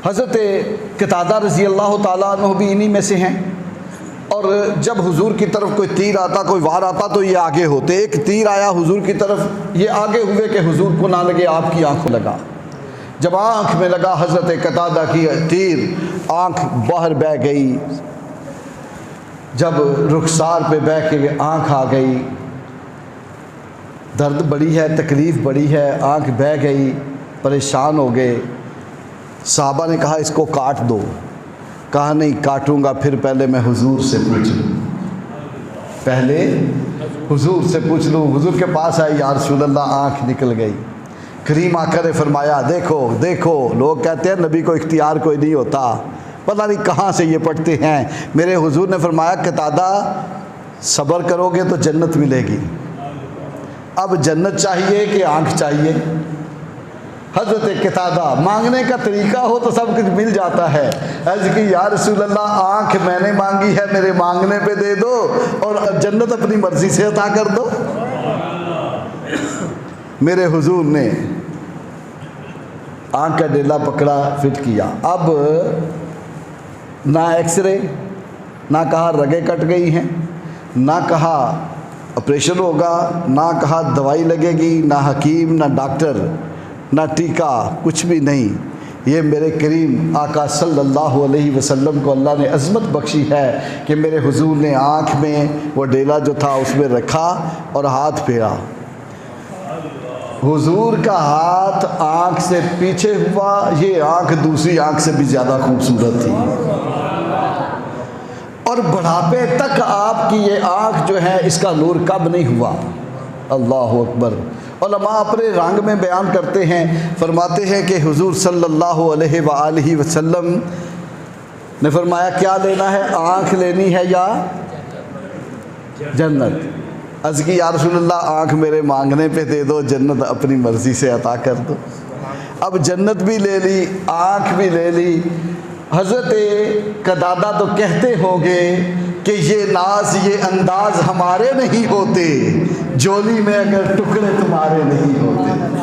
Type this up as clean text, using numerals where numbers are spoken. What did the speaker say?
हज़रत कतादा रज़ी अल्लाह ताला अन्हु भी इन्हीं में से हैं। और जब हुजूर की तरफ कोई तीर आता, कोई वार आता तो ये आगे होते। एक तीर आया हुजूर की तरफ, ये आगे हुए कि हुजूर को ना लगे, आपकी आँख को लगा। जब आँख में लगा हज़रत कतादा की तीर, आँख बाहर बह गई। जब रुखसार पे बह के आँख आ गई, दर्द बड़ी है, तकलीफ़ बड़ी है, आँख बह गई, परेशान हो गए। साहबा ने कहा इसको काट दो। कहा नहीं काटूंगा, फिर पहले मैं हुजूर से पूछ लूँ, पहले हुजूर से पूछ लूँ। हुजूर के पास आई, या रसूल अल्लाह आँख निकल गई। करीम आकर ने फरमाया देखो देखो, लोग कहते हैं नबी को इख्तियार कोई नहीं होता, पता नहीं कहाँ से ये पढ़ते हैं। मेरे हुजूर ने फरमाया कतादा सब्र करोगे तो जन्नत मिलेगी। अब जन्नत चाहिए कि आँख चाहिए? हज़रत कतादा, मांगने का तरीका हो तो सब कुछ मिल जाता है। अर्ज़ की या रसूल अल्लाह आँख मैंने मांगी है, मेरे मांगने पे दे दो, और जन्नत अपनी मर्ज़ी से अता कर दो। मेरे हुजूर ने आँख का डेला पकड़ा, फिट किया। अब ना एक्सरे, ना कहा रगें कट गई हैं, ना कहा ऑपरेशन होगा, ना कहा दवाई लगेगी, ना हकीम, ना डॉक्टर, ना टीका, कुछ भी नहीं। ये मेरे करीम आका सल्लल्लाहु अलैहि वसल्लम को अल्लाह ने अज़मत बख्शी है कि मेरे हुजूर ने आँख में वो डेला जो था उसमें रखा और हाथ फेरा। हुजूर का हाथ आँख से पीछे हुआ, ये आँख दूसरी आँख से भी ज़्यादा खूबसूरत थी, और बुढ़ापे तक आपकी ये आँख जो है इसका नूर कब नहीं हुआ। अल्लाह अकबर। उलमा अपने रंग में बयान करते हैं, फरमाते हैं कि हुजूर सल्लल्लाहु अलैहि वसल्लम ने फरमाया क्या लेना है, आँख लेनी है या जन्नत? अर्ज़ की या रसूलल्लाह आँख मेरे मांगने पे दे दो, जन्नत अपनी मर्ज़ी से अता कर दो। अब जन्नत भी ले ली, आँख भी ले ली। हज़रत कतादा तो कहते होंगे कि ये नाज ये अंदाज़ हमारे नहीं होते, जोली में अगर टुकड़े तुम्हारे नहीं होते।